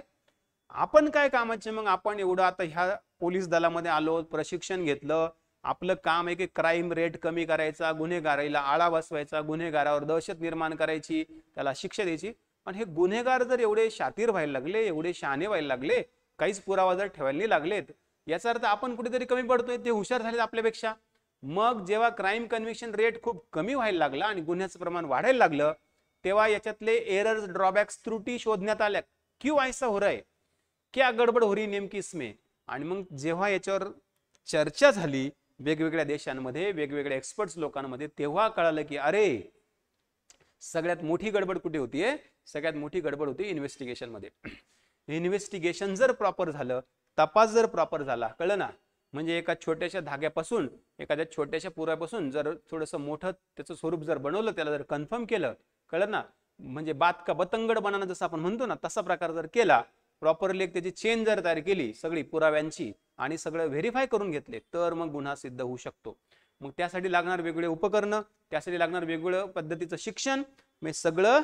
आपण काय कामाचे, मग आपण एवढं आता ह्या पोलीस दलामध्ये आलो, प्रशिक्षण घेतलं, आपलं काम आहे की क्राईम रेट कमी करायचा, गुन्हेगाराला आळा बसवायचा, गुन्हेगारावर दहशत निर्माण करायची, त्याला शिक्षा द्यायची. पण हे गुन्हेगार जर एवढे शातीर व्हायला लागले, एवढे शहाणे व्हायला लागले, काहीच पुरावा जर ठेवायला नाही लागलेत, याचा अर्थ आपण कुठेतरी कमी पडतोय, ते हुशार झालेत आपल्यापेक्षा. मग जेव्हा क्राईम कन्व्हिक्शन रेट खूप कमी व्हायला लागला आणि गुन्ह्याचं प्रमाण वाढायला लागलं, तेव्हा याच्यातले एरर्स, ड्रॉबॅक्स, त्रुटी शोधण्यात आल्या. क्यों ऐसा हो रहा है, क्या गडबड हो रही नेमकी इसमें. आणि मग जेव्हा याच्यावर चर्चा झाली वेगवेगळ्या देशांमध्ये, वेगवेगळ्या एक्सपर्ट्स लोकांमध्ये, तेव्हा कळालं की अरे सगळ्यात मोठी गडबड कुठे होतीये, सगळ्यात मोठी गडबड होती इन्व्हेस्टिगेशन मध्ये. इन्व्हेस्टिगेशन जर प्रॉपर झालं, तपास जर प्रॉपर झाला, कळलं ना, म्हणजे एका छोट्याशा धाग्यापासून, एखाद्या छोट्याशा पुरापासून जर थोडंसं मोठं त्याचं स्वरूप जर बनवलं, त्याला जर कन्फर्म केलं, कळलं ना, म्हणजे बात का बतंगड बनाना जसं आपण म्हणतो ना, तसा प्रकार जर केला, प्रॉपरली एक त्याची चेन जर तयार केली सगळी पुराव्यांची आणि सगळं व्हेरीफाय करून घेतले, तर मग गुन्हा सिद्ध होऊ शकतो. मग त्यासाठी लागणार वेगवेगळे उपकरणं, त्यासाठी लागणार वेगवेगळं पद्धतीचं शिक्षण. मग सगळं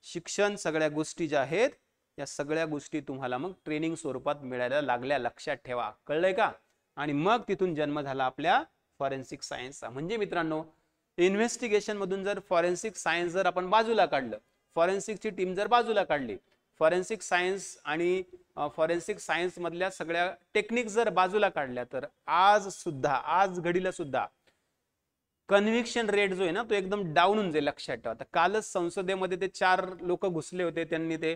शिक्षण, सगळ्या गोष्टी ज्या आहेत, या सगळ्या गोष्टी तुम्हाला मग ट्रेनिंग स्वरूपात मिळायला लागल्या. लक्षात ठेवा. कळलंय का? आणि मग तिथून जन्म झाला आपल्या फॉरेन्सिक सायन्सचा. म्हणजे मित्रांनो, इन्व्हेस्टिगेशन मधून जर फॉरेन्सिक सायन्स जर आपण बाजूला काढलं, फॉरेन्सिकची टीम जर बाजूला काढली, फॉरेन्सिक सायन्स आणि फॉरेन्सिक सायन्स मधल्या सगळ्या टेक्निक जर बाजूला काढल्या, तर आज सुद्धा, आज घडीला सुद्धा कन्व्हिक्शन रेट जो आहे ना, तो एकदम डाऊन होऊन जाईल. लक्षात ठेवा. कालच संसदेमध्ये ते 4 लोक घुसले होते, त्यांनी ते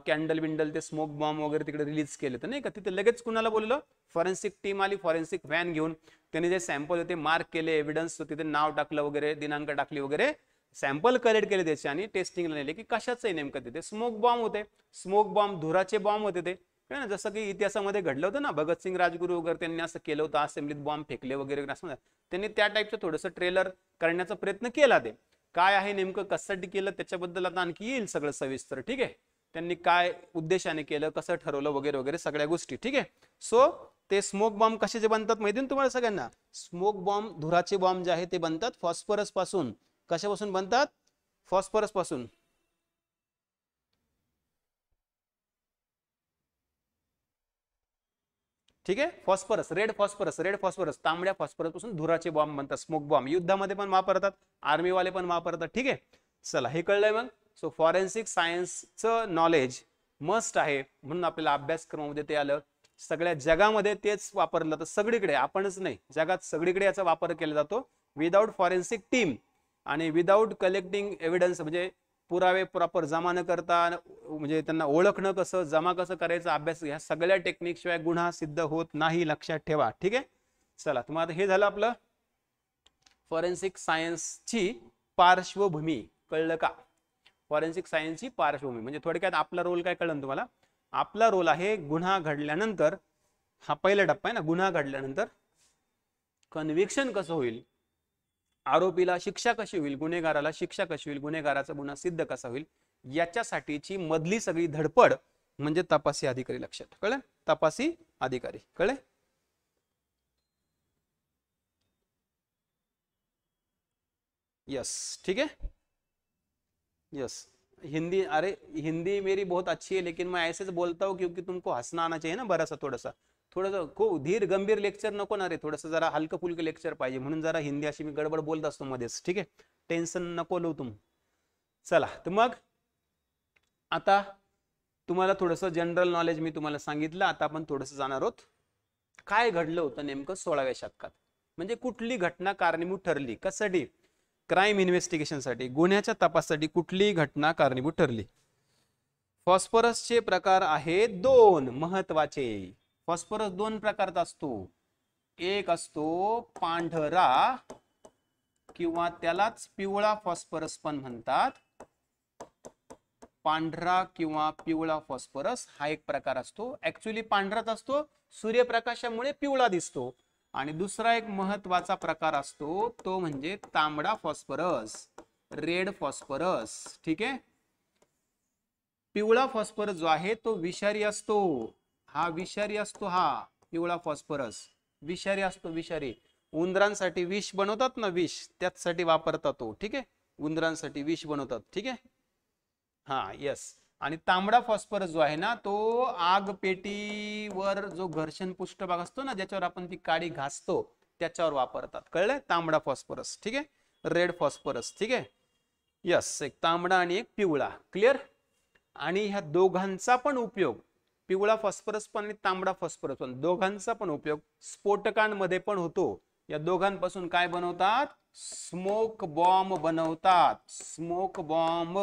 कॅन्डल विंडल, ते स्मोक बॉम्ब वगैरे तिकडे रिलीज केले होते नाही का. तिथे लगेच कुणाला बोललं, फॉरेन्सिक टीम आली, फॉरेन्सिक व्हॅन घेऊन, त्यांनी जे सॅम्पल होते मार्क केले, एव्हिडन्स तिथे नाव टाकलं वगैरे, दिनांक टाकली वगैरे, सॅम्पल कलेक्ट केले त्याचे आणि टेस्टिंगला नेले की कशाचं आहे नेमकं. तिथे स्मोक बॉम्ब होते, स्मोक बॉम्ब, धुराचे बॉम्ब होते ते, ना, जसं की इतिहासामध्ये घडलं होतं ना, भगतसिंग राजगुरू वगैरे त्यांनी असं केलं होतं, असेंब्लीत बॉम्ब फेकले वगैरे असं. त्यांनी त्या टाईपचं थोडंसं ट्रेलर करण्याचा प्रयत्न केला. ते काय आहे नेमकं, कशासाठी केलं, त्याच्याबद्दल आता आणखी येईल सगळं सविस्तर. ठीक आहे, त्यांनी काय उद्देशाने केलं, कसं ठरवलं वगैरे वगैरे सगळ्या गोष्टी. ठीक आहे. सो ते स्मोक बॉम्ब कशाचे बनतात माहिती ना तुम्हाला सगळ्यांना. स्मोक बॉम्ब, धुराचे बॉम्ब जे आहे ते बनतात फॉस्फरस पासून. कशापासून बनतात? फॉस्फरस पासून. ठीक आहे, phosphorus, red phosphorus, red phosphorus, तांबड्या फॉस्फरस पासून धुराचे बॉम्ब बनतात, स्मोक बॉम्ब. युद्धामध्ये पण वापरतात, आर्मीवाले पण वापरतात. ठीक आहे, चला हे कळलंय. मग सो फॉरेन्सिक सायन्सचं नॉलेज मस्ट आहे, म्हणून आपल्याला अभ्यासक्रमामध्ये ते आलं. सगळ्या जगामध्ये तेच वापरलं जातं, सगळीकडे, आपणच नाही, जगात सगळीकडे याचा वापर केला जातो. विदाउट फॉरेन्सिक टीम आणि विदाउट कलेक्टिंग एव्हिडन्स, म्हणजे पुरावे प्रॉपर जमा न करता, म्हणजे त्यांना ओळखणं कसं, जमा कसं करायचं, अभ्यास, ह्या सगळ्या टेक्निक शिवाय गुन्हा सिद्ध होत नाही. लक्षात ठेवा. ठीक आहे, चला तुम्हाला हे झालं आपलं फॉरेन्सिक सायन्सची पार्श्वभूमी. कळलं का? फॉरेन्सिक सायन्सची पार्श्वभूमी म्हणजे थोडक्यात आपला रोल काय कळलं तुम्हाला. आपला रोल आहे गुन्हा घडल्यानंतर, हा पहिला टप्पा आहे ना, गुन्हा घडल्यानंतर कन्व्हिक्शन कसं होईल, आरोपीला शिक्षा कशी होईल, गुन्हेगाराला शिक्षा कशी होईल, गुन्हेगाराचा गुन्हा सिद्ध कसा होईल, याच्यासाठीची मधली सगळी धडपड म्हणजे तपासी अधिकारी. लक्षात कळलं? तपासी अधिकारी. कळले? यस. ठीक आहे, यस. हिंदी, अरे हिंदी मेरी बहुत अच्छी है, लेकिन मैं ऐसे बोलता हूँ क्योंकि तुमको हंसना आना चाहिए ना बरासा, थोडासा थोडंसं खूप धीर गंभीर लेक्चर नको ना रे, थोडंसं जरा हलकं फुलकं लेक्चर पाहिजे, म्हणून जरा हिंदी अशी मी गडबड बोलत असतो मध्येच, ठीक आहे. टेन्शन नको लो तुम. चला तर मग आता तुम्हाला थोडंसं जनरल नॉलेज मी तुम्हाला सांगितलं. आता आपण थोडंसं जाणार आहोत काय घडलं होतं नेमकं 16व्या शतकात, म्हणजे कुठली घटना कारणीभूत ठरली, कशासाठी, क्राईम इन्व्हेस्टिगेशनसाठी, गुन्ह्याच्या तपासासाठी कुठली घटना कारणीभूत ठरली. फॉस्फरसचे प्रकार आहेत दोन महत्वाचे. फॉस्फरस दोन प्रकारचा असतो, एक असतो पांढरा किंवा त्यालाच पिवळा फॉस्फरस पण म्हणतात. पांढरा किंवा पिवळा फॉस्फरस हा एक प्रकार असतो. ऍक्च्युली पांढराच असतो, सूर्यप्रकाशामुळे पिवळा दिसतो. आणि दुसरा एक महत्वाचा प्रकार असतो तो म्हणजे तांबडा फॉस्फरस, रेड फॉस्फरस. ठीक आहे. पिवळा फॉस्फरस जो आहे तो विषारी असतो. हा विषारी असतो, हा पिवळा फॉस्फरस विषारी असतो. विषारी उंदरांसाठी विष बनवतात ना, विष त्यासाठी वापरतात तो. ठीक आहे, उंदरांसाठी विष बनवतात. ठीक आहे, हा यस. आणि तांबडा फॉस्फरस जो आहे ना तो आग पेटीवर जो घर्षण पृष्ठभाग असतो ना ज्याच्यावर आपण ती काडी घासतो त्याच्यावर वापरतात. कळलंय, तांबडा फॉस्फरस. ठीक आहे, रेड फॉस्फरस. ठीक आहे, यस. एक तांबडा आणि एक पिवळा. क्लिअर. आणि ह्या दोघांचा पण उपयोग, पिवळा फॉस्फरस पण आणि तांबडा फॉस्फरस पण, दोघांचा पण उपयोग स्फोटकांमध्ये पण होतो. या दोघांपासून काय बनवतात, स्मोक बॉम्ब बनवतात. स्मोक बॉम्ब,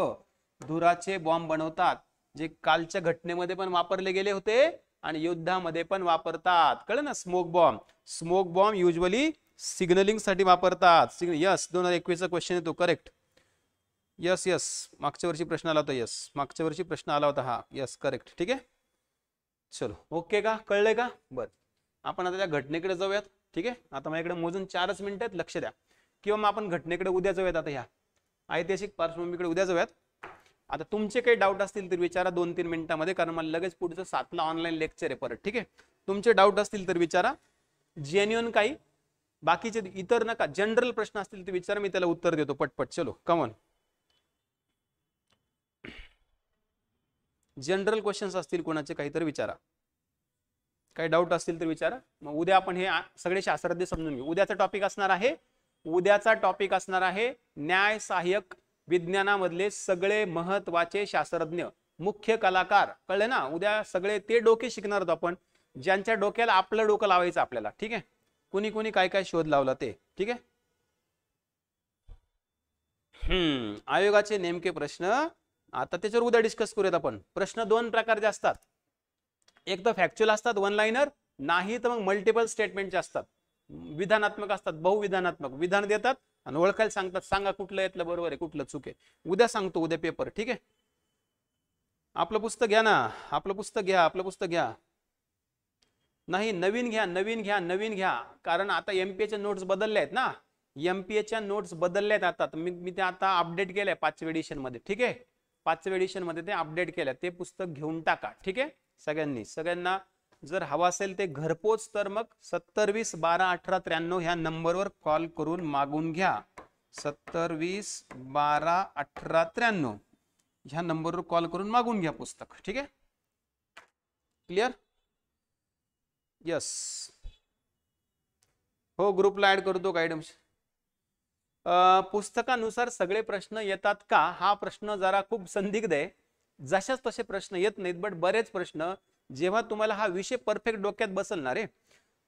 धुराचे बॉम्ब बनवतात, जे कालच्या घटनेमध्ये पण वापरले गेले होते आणि युद्धामध्ये पण वापरतात. कळलं ना, smoke bomb. Smoke bomb usually signalling साठी वापरतात. यस, 2021 चा क्वेश्चन येतो. करेक्ट. यस यस, मागच्या वर्षी प्रश्न आला होता. यस, मागच्या वर्षी प्रश्न आला होता हा. Yes, correct. ठीक आहे, चलो ओके का, कळलंय का. बर, आपण आता त्या घटनेकडे जाऊयात. ठीक आहे, आता माझ्याकडे मोजून 4च मिनिटं आहेत, लक्ष द्या. किंवा मग आपण घटनेकडे उद्या जाऊयात. आता ह्या ऐतिहासिक पार्श्वभूमीकडे उद्या जाऊयात. आता तुमचे काही डाऊट असतील तर विचारा 2-3 मिनिटांमध्ये, कारण मला लगेच पुढचं 7ला ऑनलाईन लेक्चर आहे परत. ठीक आहे, तुमचे डाऊट असतील तर विचारा, जेन्युइन काही, बाकीचे इतर नका. जनरल प्रश्न असतील तर विचारा, मी त्याला उत्तर देतो पटपट. चलो कमॉन, जनरल क्वेश्चन्स असतील कोणाचे काही तर विचारा, काही डाऊट असतील तर विचारा. मग उद्या आपण हे सगळे शास्त्रज्ञ समजून घेऊ. उद्याचा टॉपिक असणार आहे न्याय सहाय्यक विज्ञानामधले सगळे महत्वाचे शास्त्रज्ञ, मुख्य कलाकार. कळले ना, उद्या सगळे ते डोके शिकणार आहोत आपण, ज्यांच्या डोक्याला आपलं डोकं लावायचं आपल्याला. ठीक आहे, कुणी कुणी काय काय शोध लावला ते. ठीक आहे. आयोगाचे नेमके प्रश्न आता त्याच्यावर उद्या डिस्कस करूयात आपण. प्रश्न दोन प्रकारचे असतात, एक तर फॅक्च्युअल असतात, वन लाइनर, नाही तर मग मल्टिपल स्टेटमेंटचे असतात. विधानात्मक असतात, बहुविधानात्मक. विधान देतात आणि ओळखायला सांगतात, सांगा कुठलं यातलं बरोबर आहे कुठलं चूक आहे. उद्या सांगतो, उद्या पेपर. ठीक आहे, आपलं पुस्तक घ्या ना, आपलं पुस्तक घ्या, आपलं पुस्तक घ्या. नाही, नवीन घ्या, नवीन घ्या, नवीन घ्या. कारण आता एमपीएच्या नोट्स बदलल्या आहेत ना, एमपीएच्या नोट्स बदलल्यात आता. मी ते आता अपडेट केलंय 5व्या एडिशन मध्ये. ठीक आहे, 5व्या एडिशन मध्ये ते अपडेट केलंय. ते पुस्तक घेऊन टाका. ठीक आहे, सगळ्यांना जर हवा असेल ते घरपोच, तर मग 7020121893 ह्या नंबरवर कॉल करून मागून घ्या. 7020121893 ह्या नंबरवर कॉल करून मागून घ्या पुस्तक. ठीक आहे, क्लिअर. यस, हो, ग्रुपला ऍड करतो गाईडन्स. पुस्तकानुसार सगळे प्रश्न येतात का, हा प्रश्न जरा खूप संदिग्ध आहे. जशाच तसे प्रश्न येत नाहीत, बट बरेच प्रश्न जेव्हा तुम्हाला हा विषय परफेक्ट डोक्यात बसलणार आहे,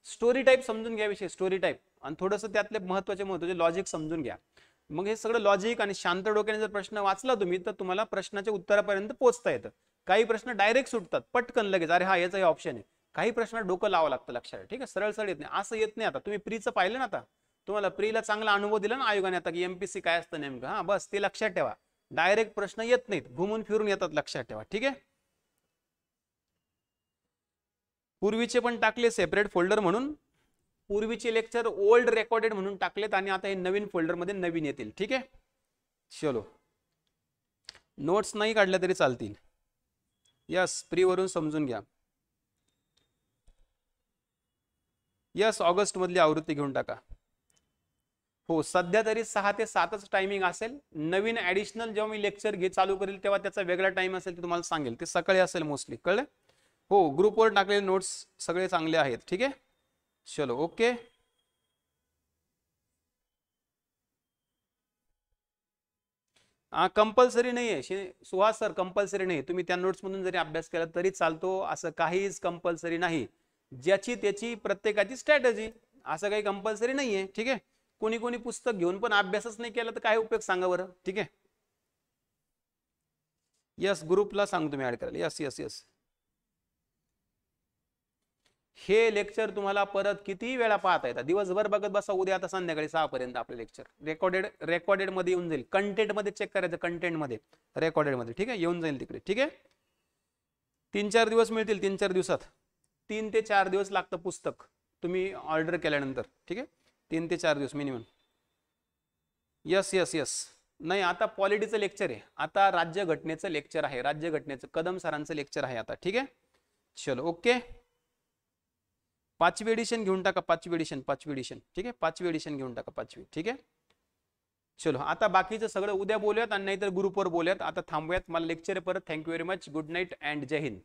स्टोरी टाईप समजून घ्या विषय, स्टोरी टाईप, आणि थोडंसं त्यातले महत्वाचे लॉजिक समजून घ्या. मग हे सगळं लॉजिक आणि शांत डोक्याने जर प्रश्न वाचला तुम्ही, तर तुम्हाला प्रश्नाच्या उत्तरापर्यंत पोहोचता येतं. काही प्रश्न डायरेक्ट सुटतात पटकन लगेच, अरे हा याचा हे ऑप्शन आहे. काही प्रश्न डोकं लावावं लागतं, लक्षात. ठीक आहे, सरळ सरळ येत नाही, असं येत नाही. आता तुम्ही प्रीचं पाहिलं ना, आता तुम्हाला प्रीला चांगला अनुभव दिला ना आयोगाने आता, की एमपीसी काय असतं नेमकं. हा बस ते लक्षात ठेवा, डायरेक्ट प्रश्न येत नाहीत, घुमून फिरून येतात, लक्षात ठेवा. ठीक आहे, पूर्वीचे पण टाकले सेपरेट फोल्डर म्हणून, पूर्वीचे लेक्चर ओल्ड रेकॉर्डेड म्हणून टाकलेत, आणि आता हे नवीन फोल्डर मध्ये नवीन येतील. ठीक आहे, चलो. नोट्स नाही काढल्या तरी चालतील. यस, प्री वरून समजून घ्या. यस, ऑगस्ट मधली आवृत्ती घेऊन टाका. हो, सध्या तरी 6 ते 7च टायमिंग असेल. नवीन ऍडिशनल जेव्हा मी लेक्चर चालू करेल तेव्हा त्याचा वेगळा टाइम असेल ते तुम्हाला सांगेल. ते सकाळी असेल मोस्टली, कळलं? हो, ग्रुपवर टाकलेले नोट्स सगळे चांगले आहेत. ठीक आहे, चलो ओके. कंपल्सरी नाही आहे सुहास सर, कंपल्सरी नाही. तुम्ही त्या नोट्समधून जरी अभ्यास केला तरी चालतो, असं काहीच कंपल्सरी नाही. ज्याची त्याची प्रत्येकाची स्ट्रॅटेजी, असं काही कंपल्सरी नाही आहे. ठीक आहे, कोणी कोणी पुस्तक घेऊन पण अभ्यासच नाही केला तर काय उपयोग सांगा बरं. ठीक आहे, यस ग्रुपला सांग तुम्ही ऍड करायला. Yes yes yes. हे लेक्चर तुम्हाला परत किती वेळा पाहता येतात, दिवसभर बघत बसा. उद्या आता संध्याकाळी 6 पर्यंत आपले लेक्चर रेकॉर्डेड मध्ये येऊन जाईल. कंटेंट मध्ये चेक करायचं, कंटेंट मध्ये रेकॉर्डेड मध्ये. ठीक आहे, येऊन जाईल तिकडे. ठीक आहे, 3-4 दिवस मिळतील. 3-4 दिवसात, 3 ते 4 दिवस लागतं पुस्तक तुम्ही ऑर्डर केल्यानंतर. ठीक आहे, 3 ते 4 दिवस मिनिमम. Yes yes yes. नाही, आता पॉलिटीचं लेक्चर आहे, आता राज्यघटनेचं लेक्चर आहे. राज्यघटनेचं कदम सरांचं लेक्चर आहे आता. ठीक आहे, चलो ओके. 5वी एडिशन घेऊन टाका, 5वी एडिशन. ठीक आहे, 5वी एडिशन घेऊन टाका, 5वी. ठीक आहे, चलो आता बाकीचं सगळं उद्या बोलूयात, आणि नाहीतर ग्रुपवर बोलूयात. आता थांबूयात, मला लेक्चर आहे परत. Thank you very much, good night and जय हिंद.